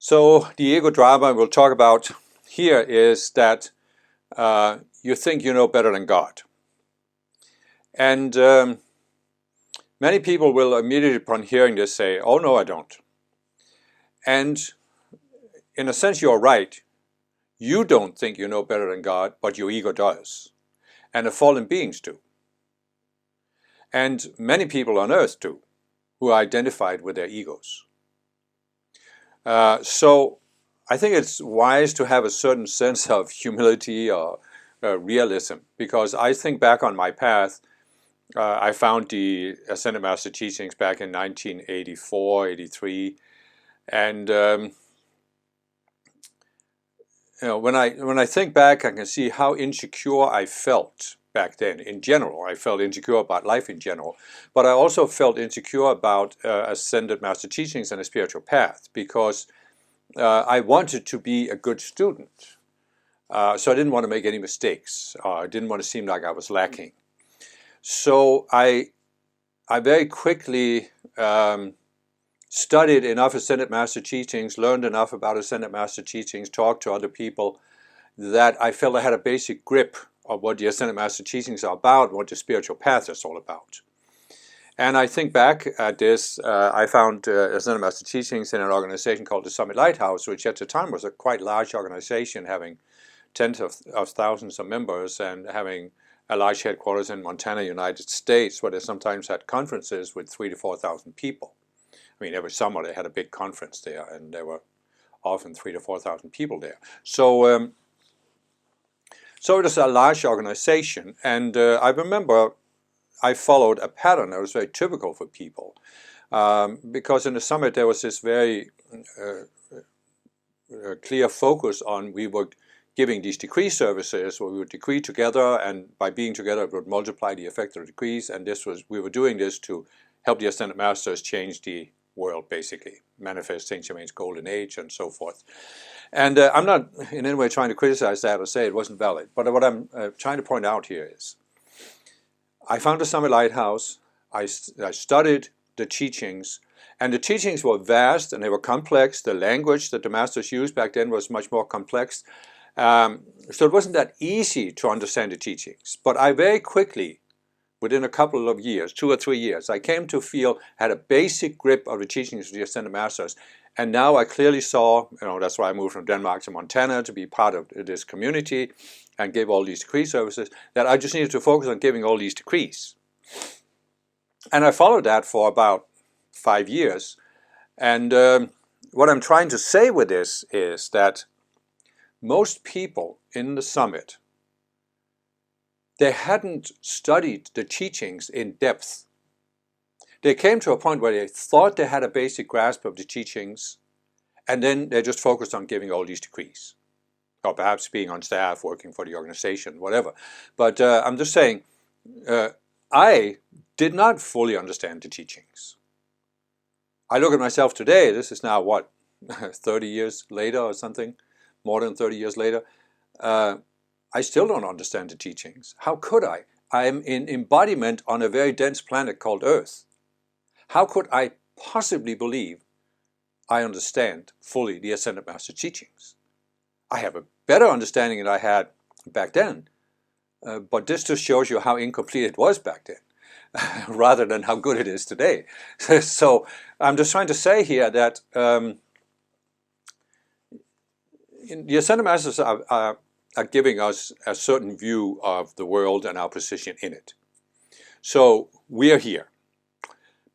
So the ego drama we'll talk about here is that you think you know better than God. And many people will immediately upon hearing this say, oh no, I don't. And in a sense you're right. You don't think you know better than God, but your ego does. And the fallen beings do. And many people on earth do, who are identified with their egos. So I think it's wise to have a certain sense of humility or realism, because I think back on my path. I found the Ascended Master teachings back in 1984, 83, and when I think back, I can see how insecure I felt back then. In general, I felt insecure about life in general, but I also felt insecure about Ascended Master teachings and a spiritual path, because I wanted to be a good student. So I didn't want to make any mistakes. I didn't want to seem like I was lacking. So I very quickly studied enough Ascended Master teachings, learned enough about Ascended Master teachings, talked to other people, that I felt I had a basic grip of what the Ascended Master teachings are about, what the spiritual path is all about. And I think back at this, I found Ascended Master teachings in an organization called the Summit Lighthouse, which at the time was a quite large organization, having tens of thousands of members and having a large headquarters in Montana, United States, where they sometimes had conferences with 3,000 to 4,000 people. I mean, every summer they had a big conference there, and there were often 3,000 to 4,000 people there. So, so it was a large organization, and I remember I followed a pattern that was very typical for people, because in the summit there was this very clear focus on we were giving these decree services where we would decree together, and by being together it would multiply the effect of the decrees, and we were doing this to help the Ascended Masters change the world, basically, manifest Saint Germain's golden age and so forth. And I'm not in any way trying to criticize that or say it wasn't valid, but what I'm trying to point out here is I found the Summit Lighthouse, I studied the teachings, and the teachings were vast and they were complex. The language that the Masters used back then was much more complex. So it wasn't that easy to understand the teachings, but I very quickly, within a couple of years, 2 or 3 years, I came to feel, had a basic grip of the teachings of the Ascended Masters, and now I clearly saw, that's why I moved from Denmark to Montana to be part of this community and give all these decree services, that I just needed to focus on giving all these decrees. And I followed that for about 5 years, and what I'm trying to say with this is that most people in the summit, they hadn't studied the teachings in depth. They came to a point where they thought they had a basic grasp of the teachings, and then they just focused on giving all these decrees, or perhaps being on staff, working for the organization, whatever. But I'm just saying, I did not fully understand the teachings. I look at myself today, this is now what, 30 years later or something? More than 30 years later, I still don't understand the teachings. How could I? I am in embodiment on a very dense planet called Earth. How could I possibly believe I understand fully the Ascended Master teachings? I have a better understanding than I had back then, but this just shows you how incomplete it was back then, rather than how good it is today. So I'm just trying to say here that the Ascended Masters are giving us a certain view of the world and our position in it. So we are here.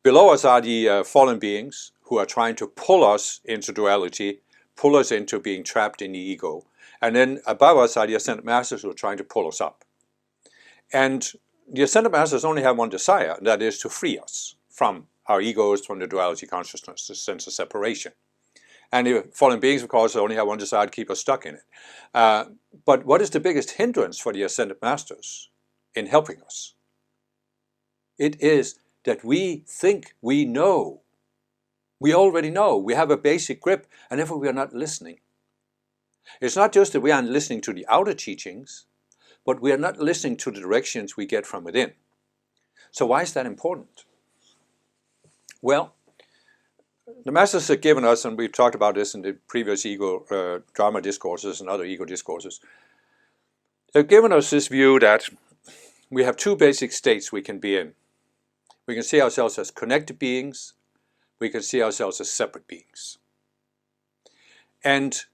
Below us are the fallen beings who are trying to pull us into duality, pull us into being trapped in the ego. And then above us are the Ascended Masters who are trying to pull us up. And the Ascended Masters only have one desire, and that is to free us from our egos, from the duality consciousness, the sense of separation. And the fallen beings, of course, only have one desire to keep us stuck in it. But what is the biggest hindrance for the Ascended Masters in helping us? It is that we think we know. We already know. We have a basic grip, and therefore we are not listening. It's not just that we aren't listening to the outer teachings, but we are not listening to the directions we get from within. So why is that important? Well, the Masters have given us, and we've talked about this in the previous ego drama discourses and other ego discourses, they've given us this view that we have two basic states we can be in. We can see ourselves as connected beings. We can see ourselves as separate beings. And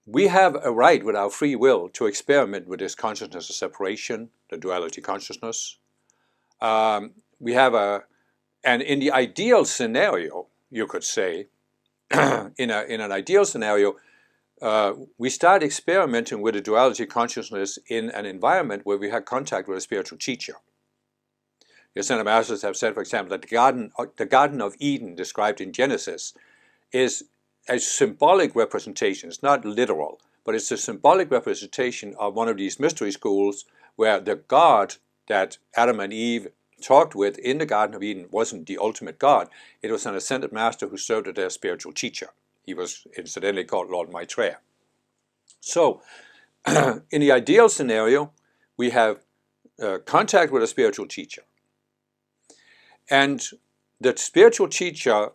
we have a right with our free will to experiment with this consciousness of separation, the duality consciousness. And in the ideal scenario, you could say, in an ideal scenario, we start experimenting with the duality consciousness in an environment where we have contact with a spiritual teacher. The Ascended Masters have said, for example, that the Garden of Eden described in Genesis is a symbolic representation. It's not literal, but it's a symbolic representation of one of these mystery schools where the God that Adam and Eve talked with in the Garden of Eden wasn't the ultimate God. It was an Ascended Master who served as their spiritual teacher. He was incidentally called Lord Maitreya. So, in the ideal scenario, we have contact with a spiritual teacher. And the spiritual teacher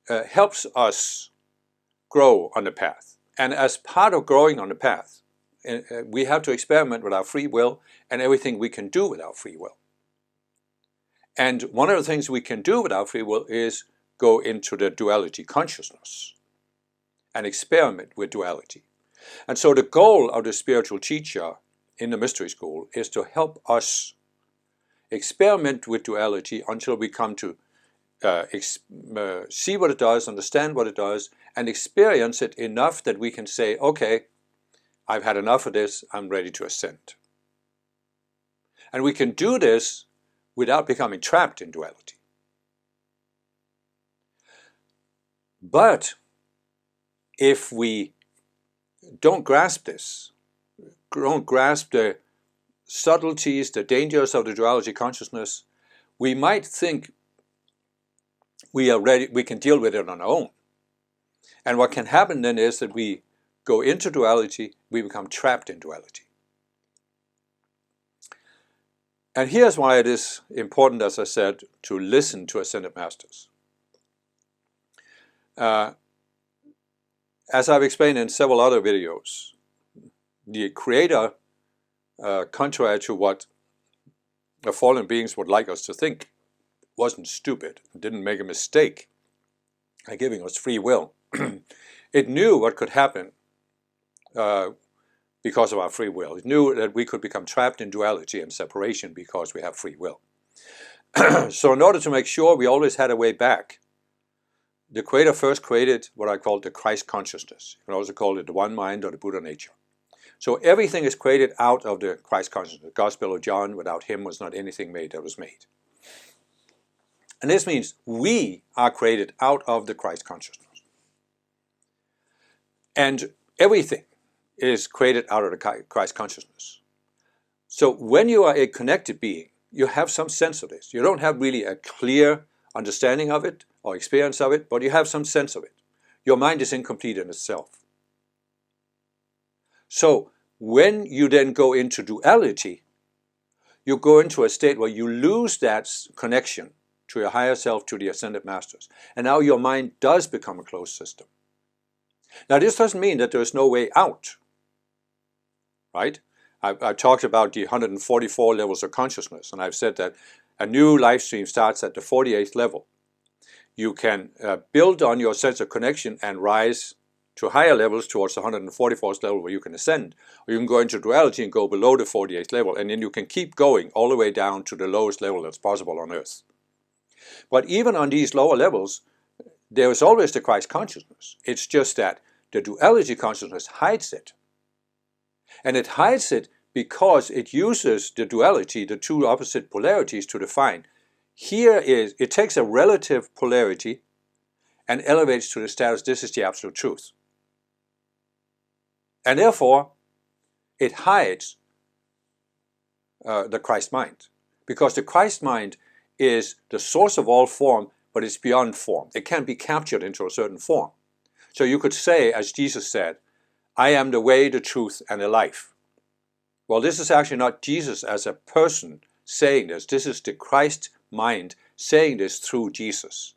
helps us grow on the path. And as part of growing on the path, we have to experiment with our free will and everything we can do with our free will. And one of the things we can do with our free will is go into the duality consciousness and experiment with duality. And so the goal of the spiritual teacher in the mystery school is to help us experiment with duality until we come to see what it does, understand what it does, and experience it enough that we can say, okay, I've had enough of this, I'm ready to ascend. And we can do this without becoming trapped in duality. But if we don't grasp this, don't grasp the subtleties, the dangers of the duality consciousness, we might think we are ready, we can deal with it on our own. And what can happen then is that we go into duality, we become trapped in duality. And here's why it is important, as I said, to listen to Ascended Masters. As I've explained in several other videos, the Creator, contrary to what the fallen beings would like us to think, wasn't stupid, didn't make a mistake by giving us free will. It knew what could happen because of our free will. It knew that we could become trapped in duality and separation because we have free will. So in order to make sure we always had a way back, the Creator first created what I call the Christ consciousness. You can also call it the one mind or the Buddha nature. So everything is created out of the Christ consciousness. The Gospel of John, without him was not anything made that was made. And this means we are created out of the Christ consciousness. And everything is created out of the Christ consciousness. So when you are a connected being, you have some sense of this. You don't have really a clear understanding of it or experience of it, but you have some sense of it. Your mind is incomplete in itself. So when you then go into duality, you go into a state where you lose that connection to your higher self, to the Ascended Masters. And now your mind does become a closed system. Now this doesn't mean that there is no way out, right? I've talked about the 144 levels of consciousness, and I've said that a new life stream starts at the 48th level. You can build on your sense of connection and rise to higher levels towards the 144th level where you can ascend. Or you can go into duality and go below the 48th level, and then you can keep going all the way down to the lowest level that's possible on Earth. But even on these lower levels, there is always the Christ consciousness. It's just that the duality consciousness hides it. And it hides it because it uses the duality, the two opposite polarities, to define. It takes a relative polarity and elevates to the status, this is the absolute truth. And therefore, it hides the Christ mind. Because the Christ mind is the source of all form, but it's beyond form. It can't be captured into a certain form. So you could say, as Jesus said, I am the way, the truth, and the life. Well, this is actually not Jesus as a person saying this. This is the Christ mind saying this through Jesus.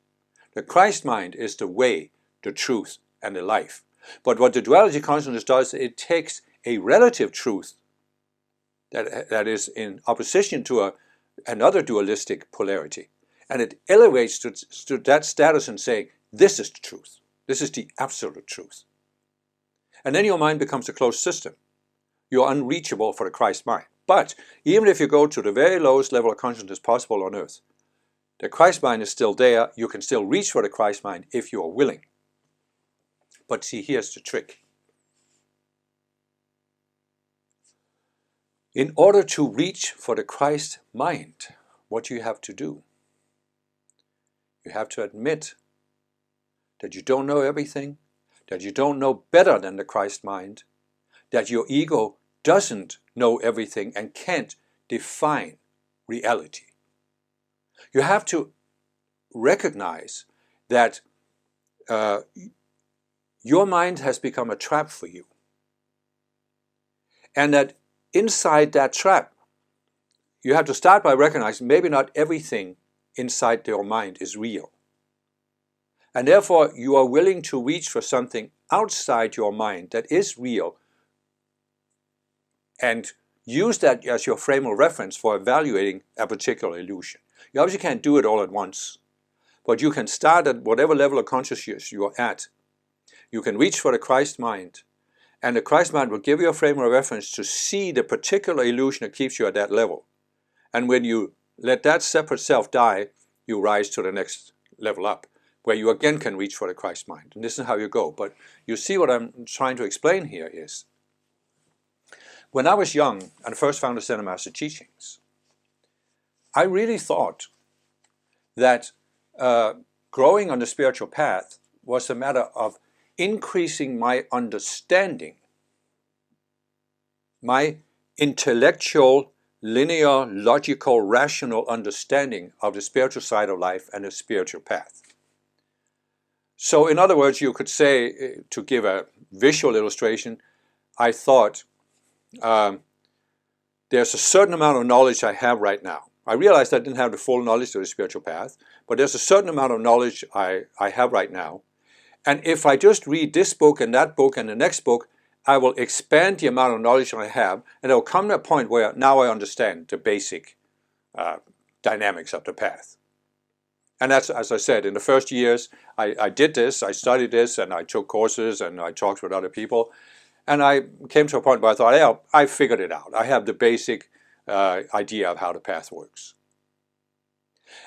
The Christ mind is the way, the truth, and the life. But what the duality consciousness does, it takes a relative truth that is in opposition to another dualistic polarity, and it elevates to that status and saying, this is the truth. This is the absolute truth. And then your mind becomes a closed system. You're unreachable for the Christ mind. But even if you go to the very lowest level of consciousness possible on earth, the Christ mind is still there. You can still reach for the Christ mind if you are willing. But see, here's the trick. In order to reach for the Christ mind, what you have to do, you have to admit that you don't know everything, that you don't know better than the Christ mind, that your ego doesn't know everything and can't define reality. You have to recognize that your mind has become a trap for you, and that inside that trap, you have to start by recognizing maybe not everything inside your mind is real. And therefore, you are willing to reach for something outside your mind that is real and use that as your frame of reference for evaluating a particular illusion. You obviously can't do it all at once, but you can start at whatever level of consciousness you are at. You can reach for the Christ mind, and the Christ mind will give you a frame of reference to see the particular illusion that keeps you at that level. And when you let that separate self die, you rise to the next level up, where you again can reach for the Christ mind. And this is how you go. But you see what I'm trying to explain here is, when I was young and first found the Ascended Master teachings, I really thought that growing on the spiritual path was a matter of increasing my understanding, my intellectual, linear, logical, rational understanding of the spiritual side of life and the spiritual path. So in other words, you could say, to give a visual illustration, I thought there's a certain amount of knowledge I have right now. I realized I didn't have the full knowledge of the spiritual path, but there's a certain amount of knowledge I have right now. And if I just read this book and the next book, I will expand the amount of knowledge I have, and it will come to a point where now I understand the basic dynamics of the path. And that's, as I said, in the first years, I did this, I studied this, and I took courses, and I talked with other people. And I came to a point where I thought, yeah, I figured it out. I have the basic idea of how the path works.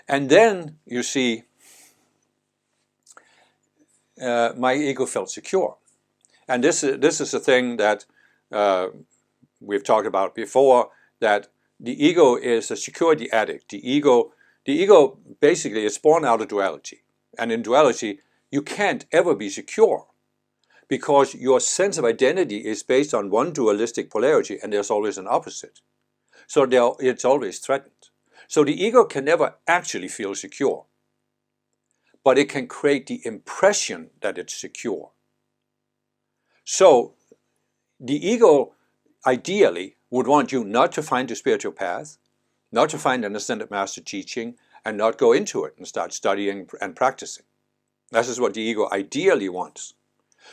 And then, you see, my ego felt secure. And this is a thing that we've talked about before, that the ego is a security addict. The ego basically is born out of duality. And in duality, you can't ever be secure, because your sense of identity is based on one dualistic polarity, and there's always an opposite. So it's always threatened. So the ego can never actually feel secure, but it can create the impression that it's secure. So the ego ideally would want you not to find the spiritual path, not to find an Ascended Master teaching, and not go into it and start studying and practicing. This is what the ego ideally wants.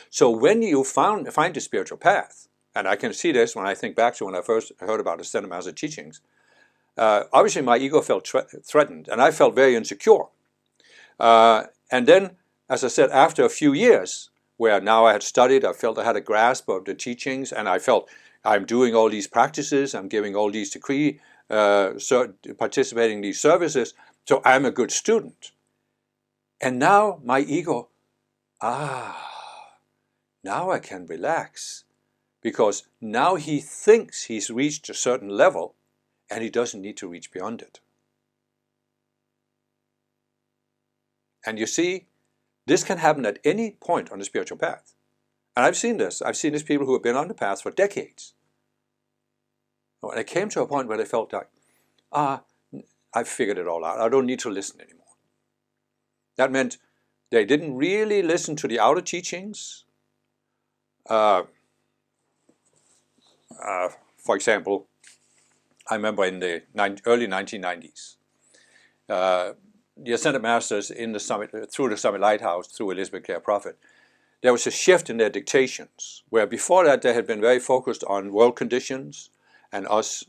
So when you find the spiritual path, and I can see this when I think back to when I first heard about Ascended Master teachings, obviously my ego felt threatened, and I felt very insecure. And then, as I said, after a few years, where now I had studied, I felt I had a grasp of the teachings, and I felt I'm doing all these practices, I'm giving all these decrees, participating in these services, so I'm a good student. And now my ego, now I can relax, because now he thinks he's reached a certain level, and he doesn't need to reach beyond it. And you see, this can happen at any point on the spiritual path. And I've seen this. I've seen these people who have been on the path for decades. And it came to a point where they felt like, I've figured it all out. I don't need to listen anymore. That meant they didn't really listen to the outer teachings. For example, I remember in the early 1990s, the Ascended Masters in the Summit, through the Summit Lighthouse, through Elizabeth Clare Prophet, there was a shift in their dictations, where before that they had been very focused on world conditions and us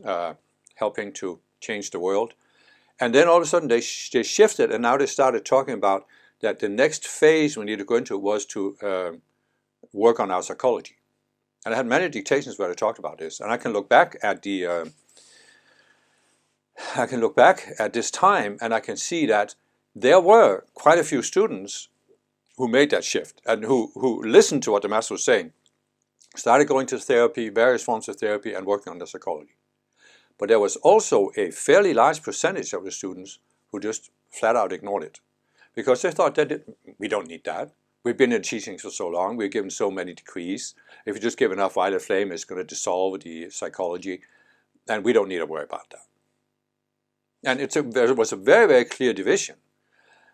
helping to change the world. And then all of a sudden they shifted, and now they started talking about that the next phase we need to go into was to work on our psychology. And I had many dictations where I talked about this, and I can look back at this time, and I can see that there were quite a few students who made that shift and who listened to what the Master was saying, started going to therapy, various forms of therapy, and working on their psychology. But there was also a fairly large percentage of the students who just flat out ignored it, because they thought that we don't need that. We've been in teachings for so long, we've given so many decrees. If you just give enough violet flame, it's going to dissolve the psychology, and we don't need to worry about that. And there was a very, very clear division.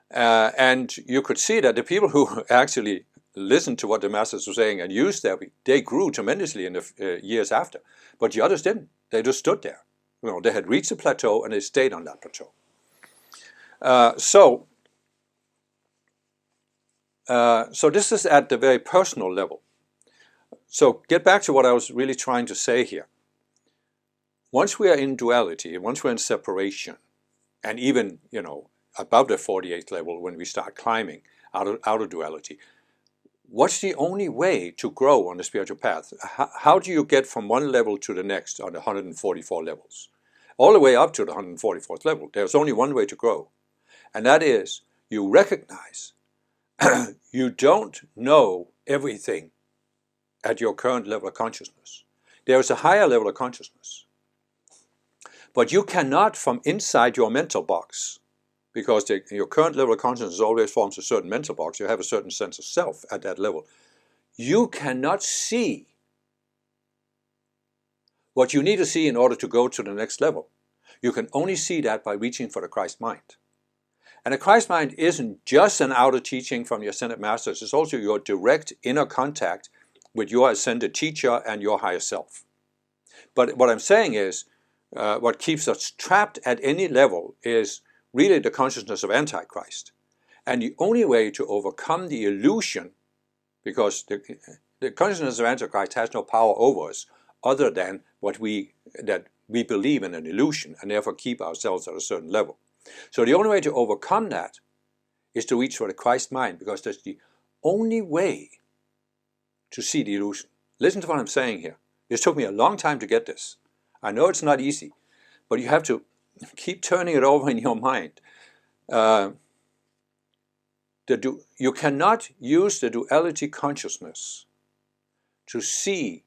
And you could see that the people who actually listened to what the Masters were saying and used therapy, they grew tremendously in the years after. But the others didn't. They just stood there. You know, they had reached a plateau and they stayed on that plateau. So this is at the very personal level. So get back to what I was really trying to say here. Once we are in duality, once we're in separation, and even, you know, above the 48th level when we start climbing out of duality, what's the only way to grow on the spiritual path? How do you get from one level to the next on the 144 levels? All the way up to the 144th level, there's only one way to grow. And that is, you recognize you don't know everything at your current level of consciousness. There is a higher level of consciousness. But you cannot, from inside your mental box, because your current level of consciousness always forms a certain mental box, you have a certain sense of self at that level, you cannot see what you need to see in order to go to the next level. You can only see that by reaching for the Christ mind. And the Christ mind isn't just an outer teaching from your Ascended Masters, it's also your direct inner contact with your Ascended Teacher and your higher self. But what I'm saying is, what keeps us trapped at any level is really the consciousness of Antichrist. And the only way to overcome the illusion, because the consciousness of Antichrist has no power over us other than that we believe in an illusion and therefore keep ourselves at a certain level. So the only way to overcome that is to reach for the Christ mind, because that's the only way to see the illusion. Listen to what I'm saying here. This took me a long time to get this. I know it's not easy, but you have to keep turning it over in your mind. You cannot use the duality consciousness to see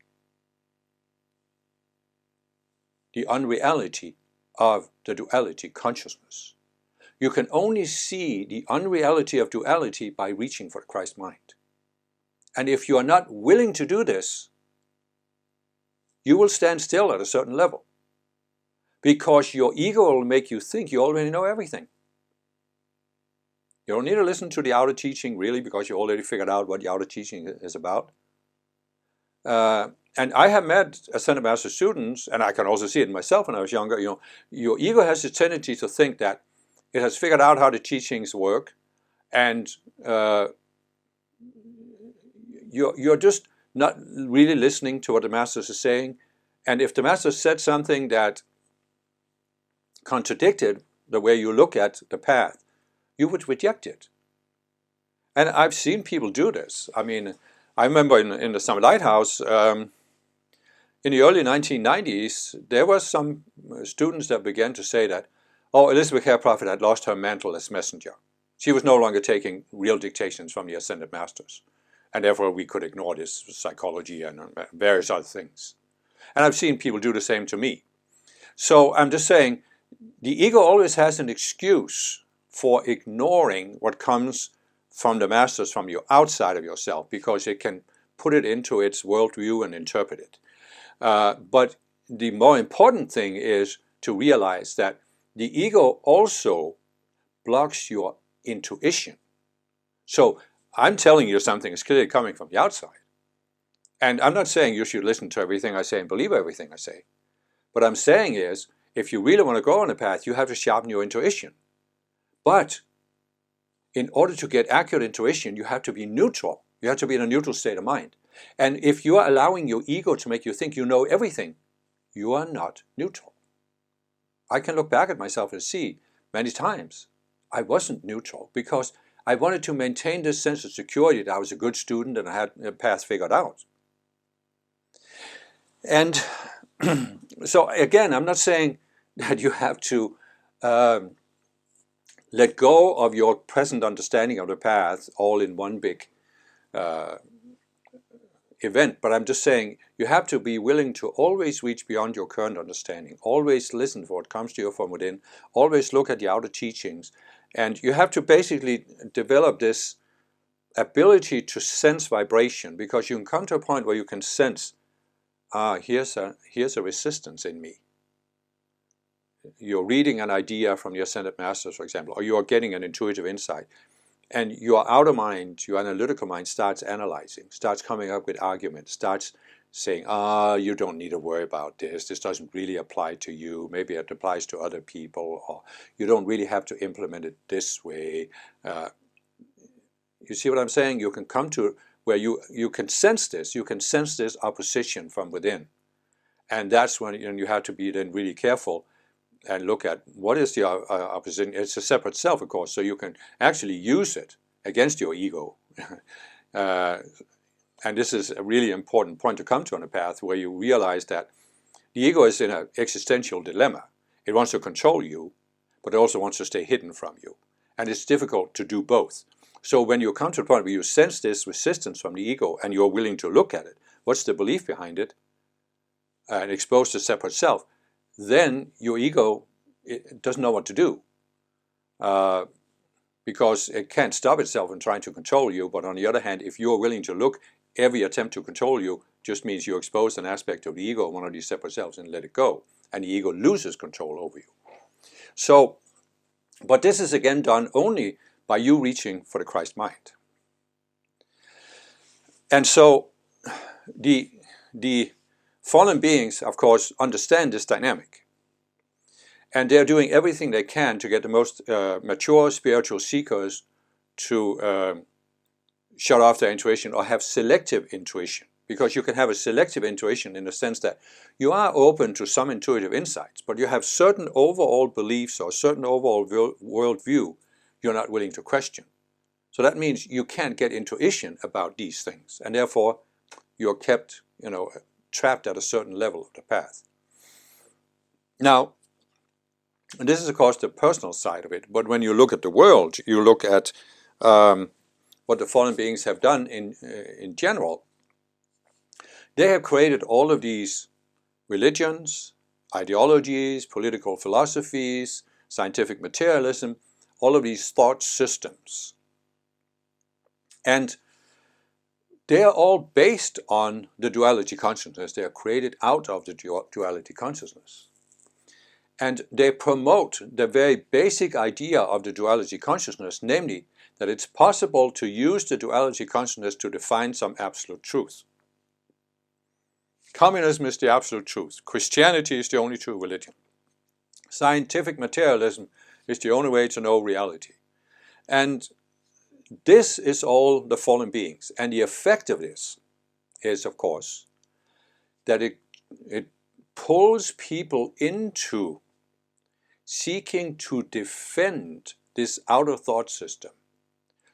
the unreality of the duality consciousness. You can only see the unreality of duality by reaching for the Christ mind. And if you are not willing to do this, you will stand still at a certain level, because your ego will make you think you already know everything. You don't need to listen to the outer teaching, really, because you already figured out what the outer teaching is about. And I have met Ascended Master students, and I can also see it in myself when I was younger. You know, your ego has a tendency to think that it has figured out how the teachings work, and you're just not really listening to what the Masters are saying. And if the Master said something that contradicted the way you look at the path, you would reject it. And I've seen people do this. I mean, I remember in the Summit Lighthouse, in the early 1990s, there were some students that began to say that, oh, Elizabeth Clare Prophet had lost her mantle as messenger. She was no longer taking real dictations from the Ascended Masters, and therefore we could ignore this psychology and various other things. And I've seen people do the same to me. So I'm just saying, the ego always has an excuse for ignoring what comes from the Masters from your outside of yourself, because it can put it into its worldview and interpret it. But the more important thing is to realize that the ego also blocks your intuition. So I'm telling you something is clearly coming from the outside. And I'm not saying you should listen to everything I say and believe everything I say. What I'm saying is, if you really want to go on a path, you have to sharpen your intuition. But in order to get accurate intuition, you have to be neutral. You have to be in a neutral state of mind. And if you are allowing your ego to make you think you know everything, you are not neutral. I can look back at myself and see many times I wasn't neutral because I wanted to maintain this sense of security that I was a good student and I had a path figured out. And so again, I'm not saying that you have to let go of your present understanding of the path all in one big event, but I'm just saying you have to be willing to always reach beyond your current understanding, always listen for what comes to you from within, always look at the outer teachings, and you have to basically develop this ability to sense vibration, because you can come to a point where you can sense, here's a resistance in me. You're reading an idea from your ascended masters, for example, or you are getting an intuitive insight, and your outer mind, your analytical mind, starts analyzing, starts coming up with arguments, starts saying, you don't need to worry about this doesn't really apply to you, maybe it applies to other people, or you don't really have to implement it this way. You see what I'm saying? You can come to where you can sense this, opposition from within. And that's when you have to be then really careful and look at what is the opposition. It's a separate self, of course, so you can actually use it against your ego. And this is a really important point to come to on the path, where you realize that the ego is in an existential dilemma. It wants to control you, but it also wants to stay hidden from you. And it's difficult to do both. So when you come to the point where you sense this resistance from the ego and you're willing to look at it, what's the belief behind it, and expose the separate self, then your ego doesn't know what to do, because it can't stop itself from trying to control you. But on the other hand, if you're willing to look, every attempt to control you just means you expose an aspect of the ego, one of these separate selves, and let it go. And the ego loses control over you. So, but this is again done only by you reaching for the Christ mind. And so the fallen beings, of course, understand this dynamic. And they're doing everything they can to get the most mature spiritual seekers to shut off their intuition or have selective intuition. Because you can have a selective intuition in the sense that you are open to some intuitive insights, but you have certain overall beliefs or certain overall worldview you're not willing to question. So that means you can't get intuition about these things, and therefore you're kept, trapped at a certain level of the path. Now, and this is of course the personal side of it, but when you look at the world, you look at what the fallen beings have done in general. They have created all of these religions, ideologies, political philosophies, scientific materialism, all of these thought systems. And they are all based on the duality consciousness. They are created out of the duality consciousness. And they promote the very basic idea of the duality consciousness, namely that it's possible to use the duality consciousness to define some absolute truth. Communism is the absolute truth. Christianity is the only true religion. Scientific materialism is the only way to know reality. And this is all the fallen beings. And the effect of this is, of course, that it pulls people into seeking to defend this outer thought system,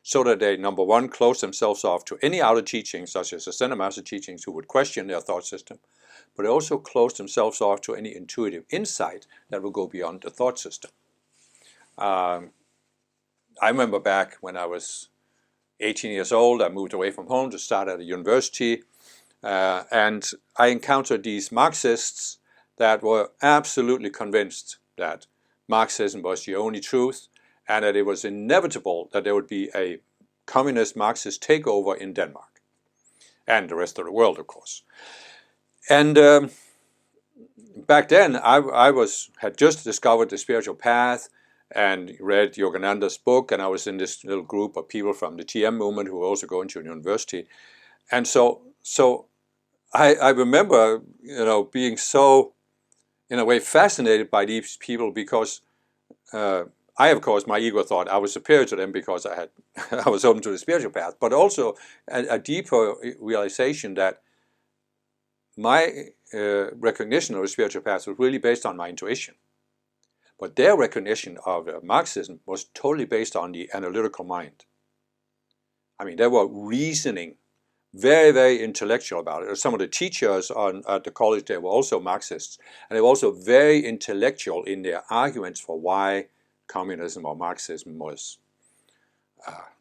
so that they, number one, close themselves off to any outer teachings, such as Ascended Master teachings, who would question their thought system, but they also close themselves off to any intuitive insight that will go beyond the thought system. I remember back when I was 18 years old, I moved away from home to start at a university, and I encountered these Marxists that were absolutely convinced that Marxism was the only truth, and that it was inevitable that there would be a communist Marxist takeover in Denmark, and the rest of the world, of course. And back then, I had just discovered the spiritual path, and read Yogananda's book, and I was in this little group of people from the TM movement who were also going to university. And so I remember, being so, in a way, fascinated by these people, because I, of course, my ego thought I was superior to them because I was open to the spiritual path, but also a deeper realization that my recognition of the spiritual path was really based on my intuition. But their recognition of Marxism was totally based on the analytical mind. I mean, they were reasoning, very, very intellectual about it. Some of the teachers at the college, they were also Marxists, and they were also very intellectual in their arguments for why communism or Marxism was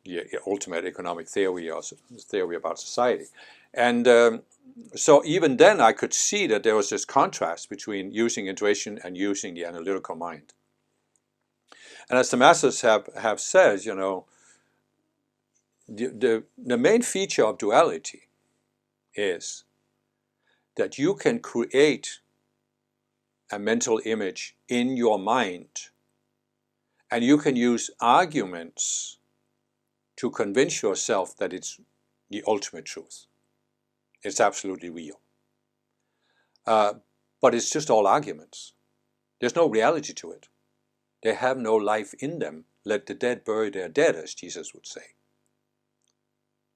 the ultimate economic theory or theory about society. And so even then I could see that there was this contrast between using intuition and using the analytical mind. And as the masters have said, you know, the main feature of duality is that you can create a mental image in your mind, and you can use arguments to convince yourself that it's the ultimate truth. It's absolutely real. But it's just all arguments. There's no reality to it. They have no life in them. Let the dead bury their dead, as Jesus would say.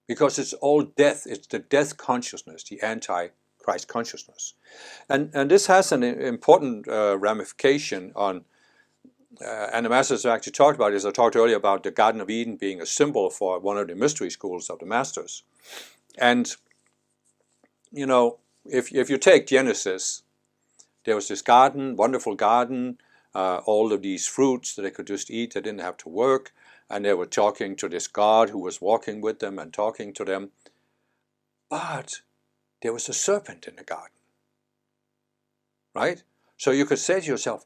Because it's all death. It's the death consciousness, the anti-Christ consciousness. And this has an important ramification on, and the masters have actually talked about it, as I talked earlier about the Garden of Eden being a symbol for one of the mystery schools of the masters. And, you know, if you take Genesis, there was this garden, wonderful garden, all of these fruits that they could just eat, they didn't have to work, and they were talking to this God who was walking with them and talking to them. But there was a serpent in the garden, right? So you could say to yourself,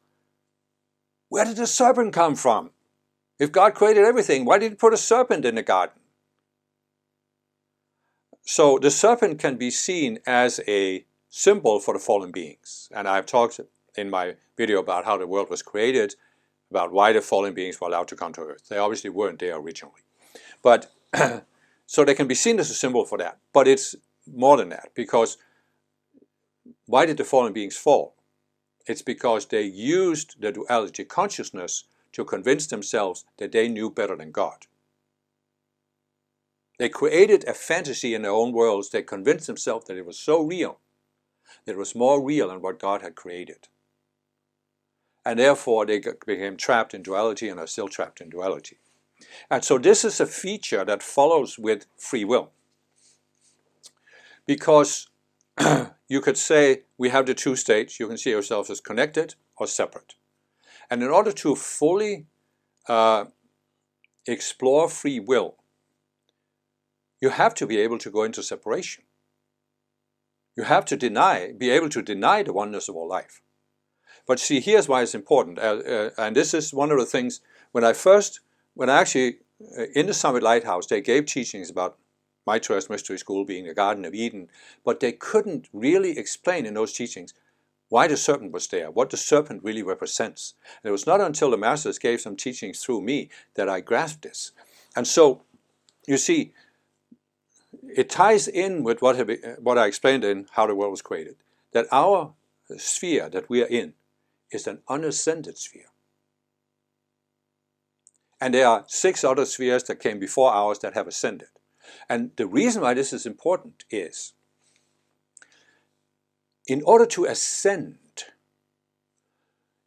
where did the serpent come from? If God created everything, why did he put a serpent in the garden? So the serpent can be seen as a symbol for the fallen beings. And I've talked in my video about how the world was created, about why the fallen beings were allowed to come to Earth. They obviously weren't there originally. But so they can be seen as a symbol for that. But it's more than that, because why did the fallen beings fall? It's because they used the duality consciousness to convince themselves that they knew better than God. They created a fantasy in their own worlds. They convinced themselves that it was so real, that it was more real than what God had created. And therefore they became trapped in duality and are still trapped in duality. And so this is a feature that follows with free will. Because you could say we have the two states. You can see yourself as connected or separate. And in order to fully explore free will, you have to be able to go into separation. You have to be able to deny the oneness of all life. But see, here's why it's important. And this is one of the things, when I actually, in the Summit Lighthouse, they gave teachings about my Trust Mystery School being the Garden of Eden, but they couldn't really explain in those teachings why the serpent was there, what the serpent really represents. And it was not until the masters gave some teachings through me that I grasped this. And so, you see, it ties in with what I explained in How the World Was Created, that our sphere that we are in is an unascended sphere. And there are 6 other spheres that came before ours that have ascended. And the reason why this is important is, in order to ascend,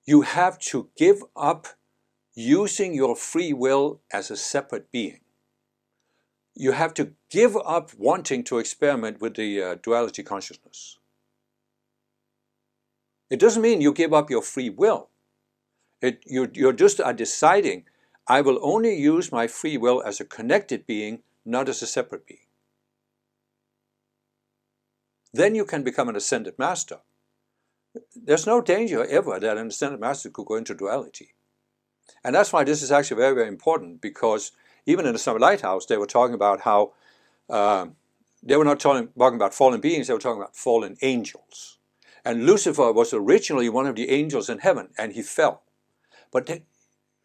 you have to give up using your free will as a separate being. You have to give up wanting to experiment with the duality consciousness. It doesn't mean you give up your free will. You're just deciding, I will only use my free will as a connected being, not as a separate being. Then you can become an ascended master. There's no danger ever that an ascended master could go into duality. And that's why this is actually very, very important, because even in the Summit Lighthouse, they were talking about how, they were not talking about fallen beings, they were talking about fallen angels. And Lucifer was originally one of the angels in heaven, and he fell. But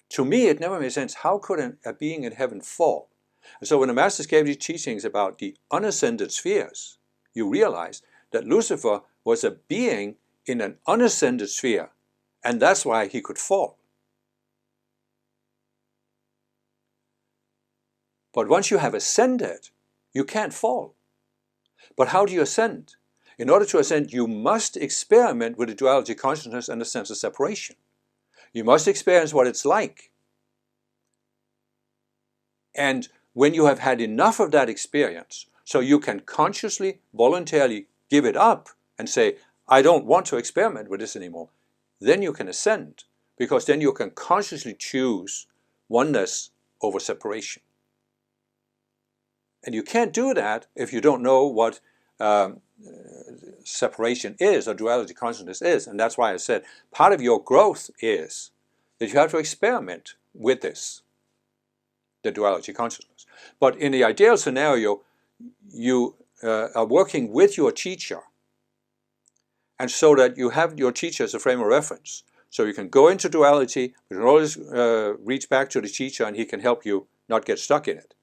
to me, it never made sense. How could a being in heaven fall? And so when the masters gave these teachings about the unascended spheres, you realize that Lucifer was a being in an unascended sphere, and that's why he could fall. But once you have ascended, you can't fall. But how do you ascend? In order to ascend, you must experiment with the duality consciousness and the sense of separation. You must experience what it's like. And when you have had enough of that experience, so you can consciously, voluntarily give it up and say, I don't want to experiment with this anymore, then you can ascend, because then you can consciously choose oneness over separation. And you can't do that if you don't know what separation is, or duality consciousness is. And that's why I said part of your growth is that you have to experiment with this, the duality consciousness. But in the ideal scenario, you are working with your teacher, and so that you have your teacher as a frame of reference. So you can go into duality, you can always reach back to the teacher, and he can help you not get stuck in it.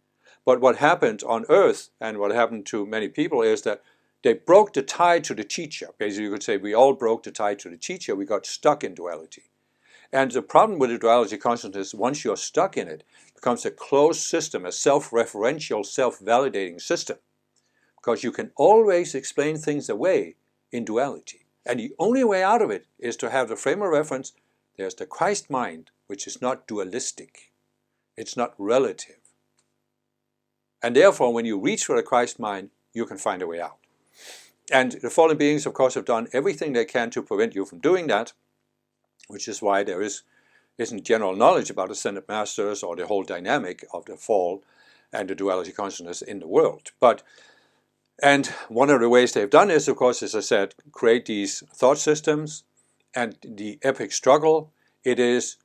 But what happened on earth, and what happened to many people, is that they broke the tie to the teacher. Basically, you could say we all broke the tie to the teacher. We got stuck in duality. And the problem with the duality consciousness, once you're stuck in it, becomes a closed system, a self-referential, self-validating system. Because you can always explain things away in duality. And the only way out of it is to have the frame of reference. There's the Christ mind, which is not dualistic. It's not relative. And therefore, when you reach for the Christ mind, you can find a way out. And the fallen beings, of course, have done everything they can to prevent you from doing that, which is why there isn't general knowledge about ascended masters or the whole dynamic of the fall and the duality consciousness in the world. And one of the ways they've done is, of course, as I said, create these thought systems and the epic struggle. It is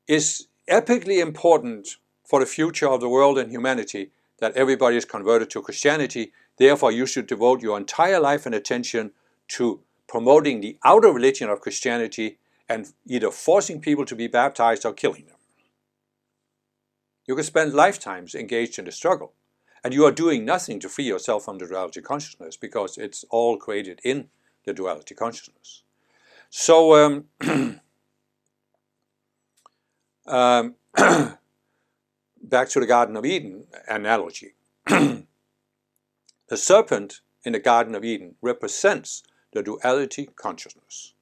epically important for the future of the world and humanity that everybody is converted to Christianity. Therefore, you should devote your entire life and attention to promoting the outer religion of Christianity and either forcing people to be baptized or killing them. You can spend lifetimes engaged in the struggle, and you are doing nothing to free yourself from the duality consciousness, because it's all created in the duality consciousness. So, back to the Garden of Eden analogy. The serpent in the Garden of Eden represents the duality consciousness.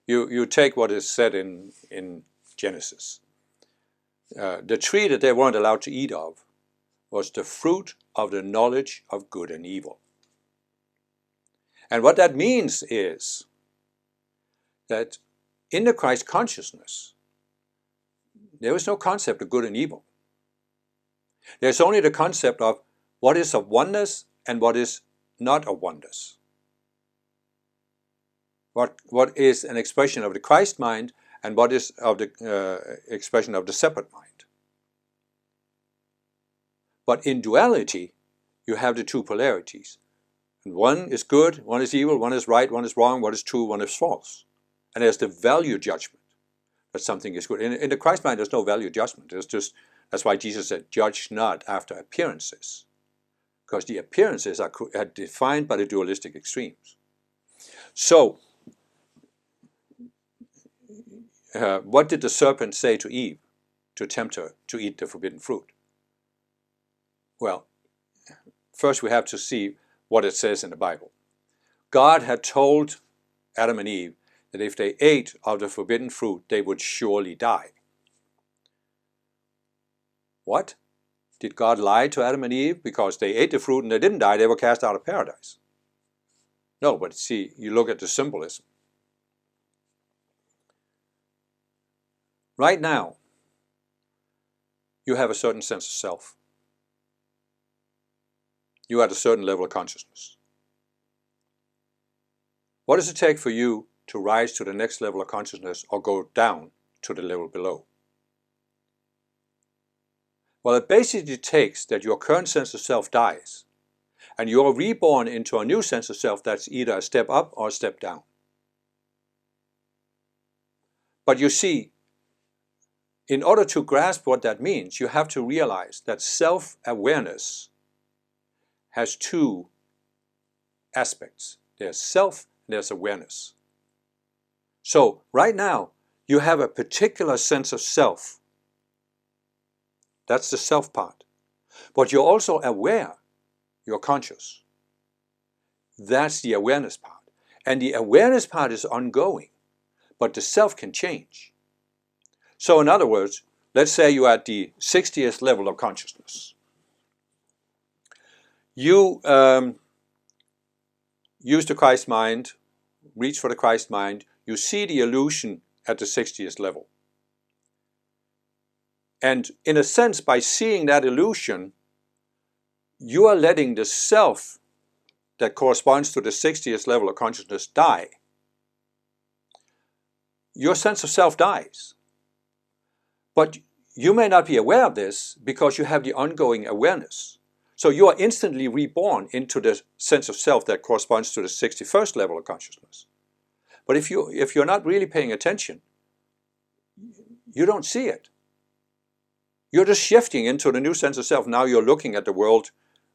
You take what is said in Genesis. The tree that they weren't allowed to eat of was the fruit of the knowledge of good and evil. And what that means is that in the Christ consciousness, there is no concept of good and evil. There's only the concept of what is of oneness and what is not of oneness. What is an expression of the Christ mind and what is of the expression of the separate mind. But in duality, you have the two polarities. And one is good, one is evil, one is right, one is wrong, one is true, one is false. And there's the value judgment that something is good. In the Christ mind, there's no value judgment. There's just, that's why Jesus said, judge not after appearances. Because the appearances are defined by the dualistic extremes. So, what did the serpent say to Eve to tempt her to eat the forbidden fruit? Well, first we have to see what it says in the Bible. God had told Adam and Eve that if they ate of the forbidden fruit, they would surely die. What? Did God lie to Adam and Eve because they ate the fruit and they didn't die, they were cast out of paradise? No, but see, you look at the symbolism. Right now, you have a certain sense of self. You are at a certain level of consciousness. What does it take for you to rise to the next level of consciousness or go down to the level below? Well, it basically takes that your current sense of self dies and you're reborn into a new sense of self that's either a step up or a step down. But you see, in order to grasp what that means, you have to realize that self-awareness has two aspects. There's self and there's awareness. So right now, you have a particular sense of self That's the self part. But you're also aware. You're conscious. That's the awareness part. And the awareness part is ongoing, but the self can change. So in other words, let's say you're at the 60th level of consciousness. You use the Christ mind, reach for the Christ mind, you see the illusion at the 60th level. And in a sense, by seeing that illusion, you are letting the self that corresponds to the 60th level of consciousness die. Your sense of self dies. But you may not be aware of this because you have the ongoing awareness. So you are instantly reborn into the sense of self that corresponds to the 61st level of consciousness. But if you're not really paying attention, you don't see it. You're just shifting into the new sense of self. Now you're looking at the world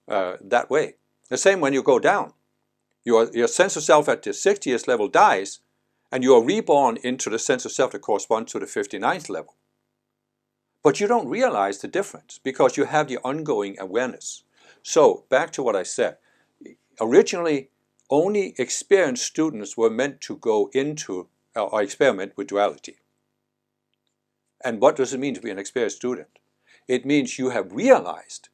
that way. The same when you go down. Your sense of self at the 60th level dies, and you are reborn into the sense of self that corresponds to the 59th level. But you don't realize the difference because you have the ongoing awareness. So, back to what I said. Originally, only experienced students were meant to go into or experiment with duality. And what does it mean to be an experienced student? It means you have realized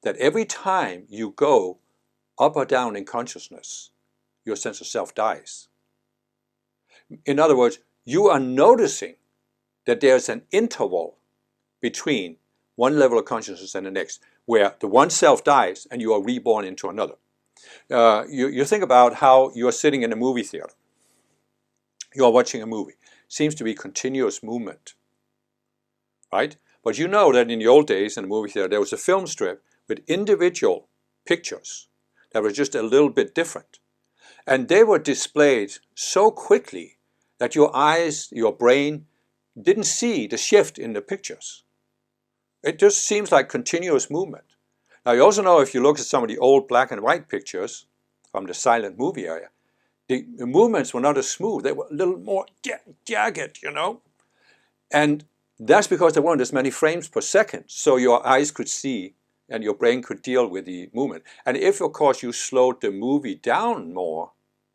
that every time you go up or down in consciousness, your sense of self dies. In other words, you are noticing that there's an interval between one level of consciousness and the next, where the one self dies and you are reborn into another. You think about how you're sitting in a movie theater. You are watching a movie. Seems to be continuous movement, right? But you know that in the old days in the movie theater, there was a film strip with individual pictures that were just a little bit different. And they were displayed so quickly that your eyes, your brain, didn't see the shift in the pictures. It just seems like continuous movement. Now you also know if you look at some of the old black and white pictures from the silent movie area, the movements were not as smooth. They were a little more jagged, you know. And that's because there weren't as many frames per second, so your eyes could see and your brain could deal with the movement. And if, of course, you slowed the movie down more,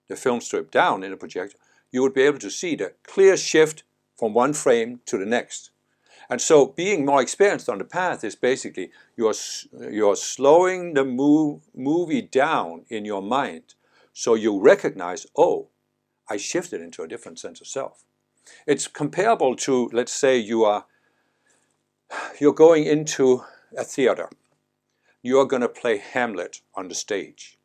the film strip down in the projector, you would be able to see the clear shift from one frame to the next. And so being more experienced on the path is basically you're slowing the movie down in your mind so you recognize, oh, I shifted into a different sense of self. It's comparable to, let's say you're going into a theater. You're going to play Hamlet on the stage.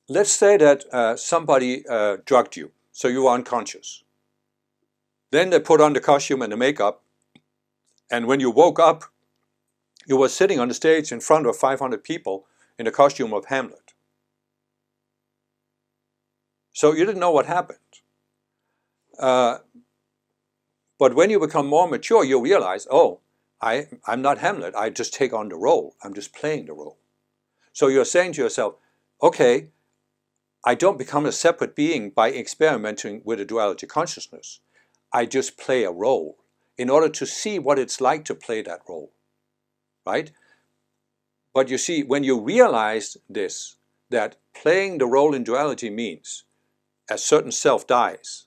Let's say that somebody drugged you, so you were unconscious. Then they put on the costume and the makeup, and when you woke up, you were sitting on the stage in front of 500 people in the costume of Hamlet. So you didn't know what happened. But when you become more mature, you realize, oh, I'm not Hamlet, I just take on the role, I'm just playing the role. So you're saying to yourself, okay, I don't become a separate being by experimenting with a duality consciousness. I just play a role in order to see what it's like to play that role, right? But you see, when you realize this, that playing the role in duality means a certain self dies.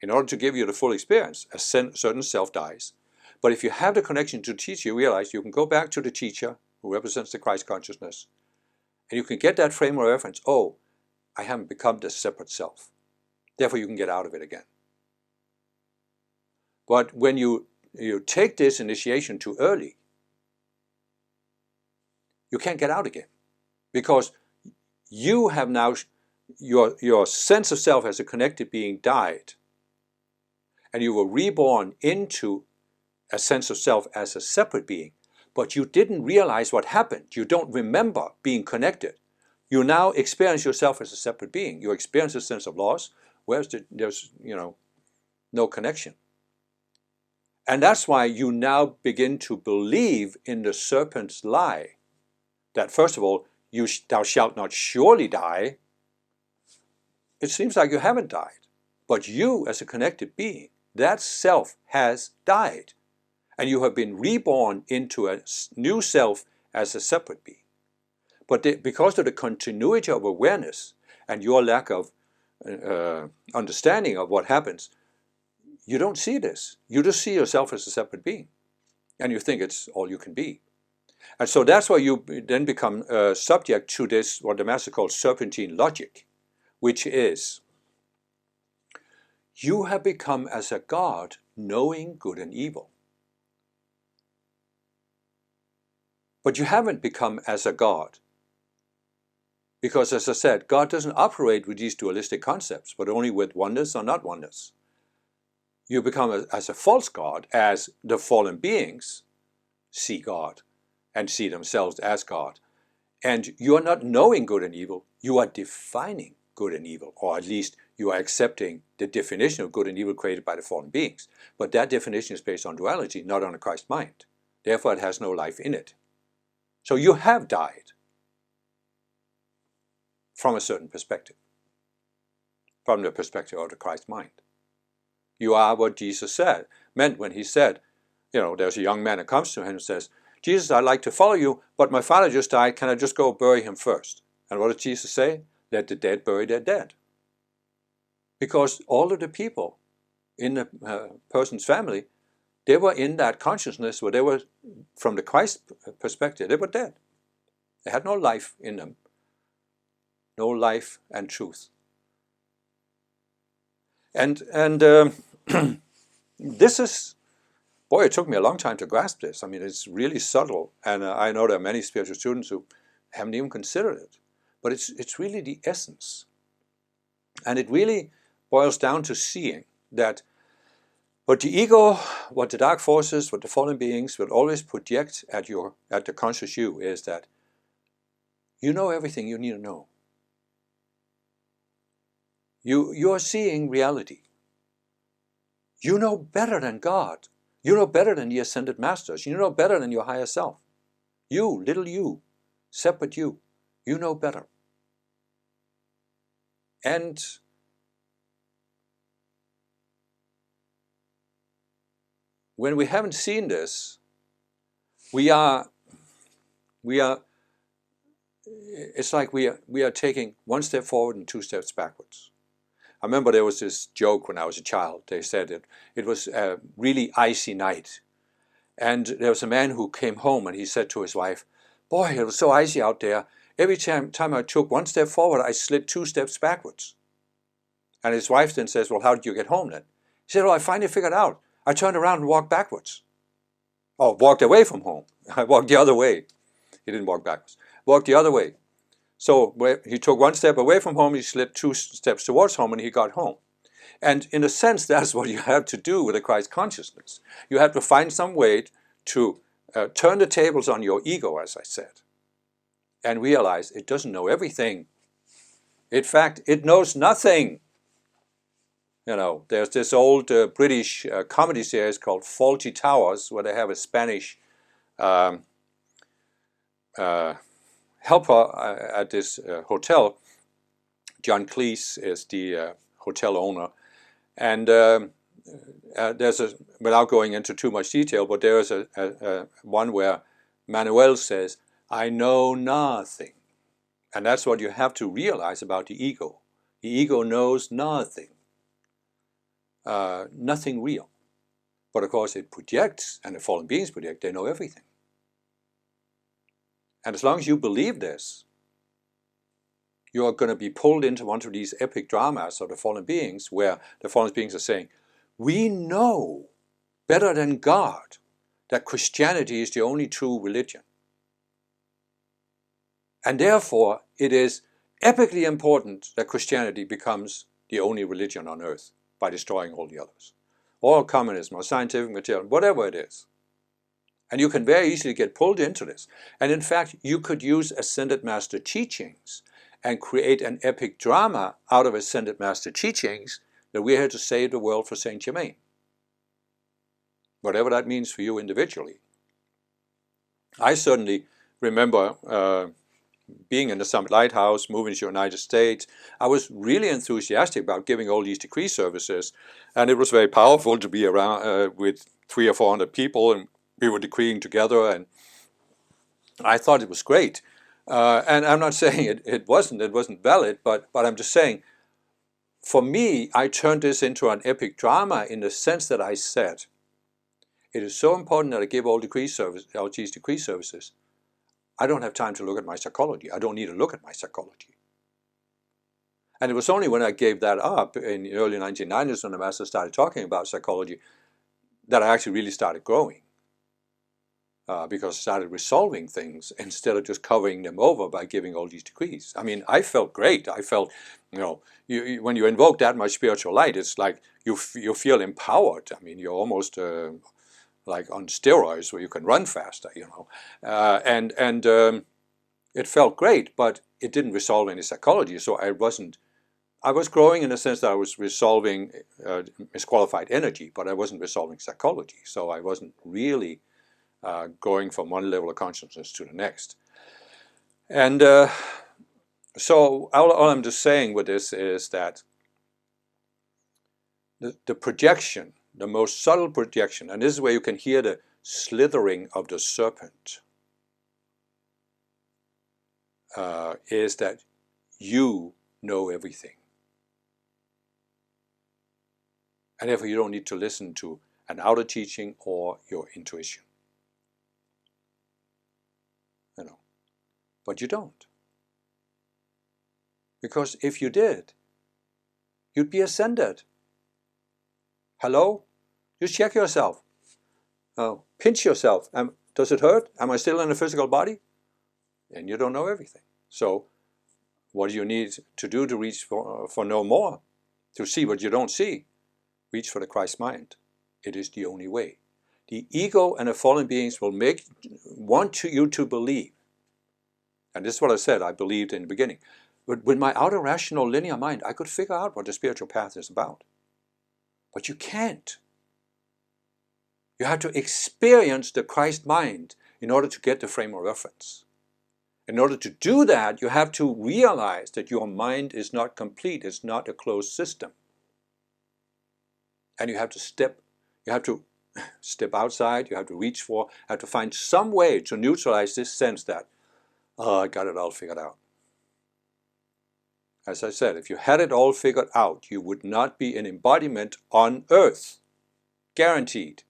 In order to give you the full experience, a certain self dies. But if you have the connection to the teacher, you realize you can go back to the teacher who represents the Christ consciousness, and you can get that frame of reference. Oh, I haven't become this separate self. Therefore, you can get out of it again. But when you take this initiation too early, you can't get out again, because you have now, your sense of self as a connected being died, and you were reborn into a sense of self as a separate being, but you didn't realize what happened. You don't remember being connected. You now experience yourself as a separate being. You experience a sense of loss, whereas there's no connection. And that's why you now begin to believe in the serpent's lie, that first of all, thou shalt not surely die. It seems like you haven't died, but you as a connected being that self has died. And you have been reborn into a new self as a separate being. But because of the continuity of awareness and your lack of understanding of what happens, you don't see this. You just see yourself as a separate being. And you think it's all you can be. And so that's why you then become subject to this, what the Master calls serpentine logic, which is, you have become as a God knowing good and evil. But you haven't become as a God. Because as I said, God doesn't operate with these dualistic concepts, but only with oneness or not oneness. You become as a false God, as the fallen beings see God and see themselves as God. And you are not knowing good and evil, you are defining good and evil, or at least you are accepting the definition of good and evil created by the fallen beings. But that definition is based on duality, not on a Christ mind. Therefore, it has no life in it. So you have died from a certain perspective, from the perspective of the Christ mind. You are what Jesus meant when he said, there's a young man that comes to him and says, Jesus, I'd like to follow you, but my father just died, can I just go bury him first? And what did Jesus say? Let the dead bury their dead. Because all of the people in the person's family, they were in that consciousness where they were, from the Christ perspective, they were dead. They had no life in them. No life and truth. And this is, boy, it took me a long time to grasp this. I mean, it's really subtle, and I know there are many spiritual students who haven't even considered it. But it's really the essence. And it really boils down to seeing that what the ego, what the dark forces, what the fallen beings will always project at the conscious you is that you know everything you need to know. You're seeing reality. You know better than God. You know better than the ascended masters. You know better than your higher self. You, little you, separate you, you know better. And when we haven't seen this, it's like we are taking one step forward and two steps backwards. I remember there was this joke when I was a child. They said it was a really icy night. And there was a man who came home and he said to his wife, boy, it was so icy out there. Every time I took one step forward, I slid two steps backwards. And his wife then says, well, how did you get home then? He said, well, I finally figured out. I turned around and walked backwards. Oh, walked away from home. I walked the other way. He didn't walk backwards. Walked the other way. So he took one step away from home, he slid two steps towards home, and he got home. And in a sense, that's what you have to do with a Christ consciousness. You have to find some way to turn the tables on your ego, as I said, and realize it doesn't know everything. In fact, it knows nothing. There's this old British comedy series called Fawlty Towers, where they have a Spanish helper at this hotel. John Cleese is the hotel owner. And there's without going into too much detail, but there is a one where Manuel says, I know nothing. And that's what you have to realize about the ego. The ego knows nothing. Nothing real. But of course it projects, and the fallen beings project, they know everything. And as long as you believe this, you are going to be pulled into one of these epic dramas of the fallen beings, where the fallen beings are saying, we know better than God that Christianity is the only true religion. And therefore, it is epically important that Christianity becomes the only religion on earth by destroying all the others. Or communism, or scientific material, whatever it is. And you can very easily get pulled into this. And in fact, you could use Ascended Master teachings and create an epic drama out of Ascended Master teachings that we're here to save the world for Saint Germain. Whatever that means for you individually. I certainly remember being in the Summit Lighthouse, moving to the United States, I was really enthusiastic about giving all these decree services, and it was very powerful to be around with 300 or 400 people, and we were decreeing together, and I thought it was great. And I'm not saying it wasn't valid, but I'm just saying, for me, I turned this into an epic drama in the sense that I said, it is so important that I give all these decree services. I don't have time to look at my psychology. I don't need to look at my psychology. And it was only when I gave that up in the early 1990s when the master started talking about psychology that I actually really started growing. Because I started resolving things instead of just covering them over by giving all these decrees. I mean, I felt great. I felt, when you invoke that much spiritual light, it's like you feel empowered. I mean, you're almost like on steroids where you can run faster, and it felt great, but it didn't resolve any psychology. So I was growing in the sense that I was resolving misqualified energy, but I wasn't resolving psychology. So I wasn't really going from one level of consciousness to the next. And so all I'm just saying with this is that the projection, the most subtle projection, and this is where you can hear the slithering of the serpent, is that you know everything. And therefore you don't need to listen to an outer teaching or your intuition. But you don't. Because if you did, you'd be ascended. Hello? Just check yourself. Pinch yourself. Does it hurt? Am I still in a physical body? And you don't know everything. So what do you need to do to reach for no more? To see what you don't see? Reach for the Christ mind. It is the only way. The ego and the fallen beings will want you to believe. And this is what I said, I believed in the beginning. But with my outer rational linear mind, I could figure out what the spiritual path is about. But you can't. You have to experience the Christ mind in order to get the frame of reference. In order to do that, you have to realize that your mind is not complete, it's not a closed system. And you have to step outside, you have to reach for, have to find some way to neutralize this sense that, I got it all figured out. As I said, if you had it all figured out, you would not be an embodiment on earth. Guaranteed.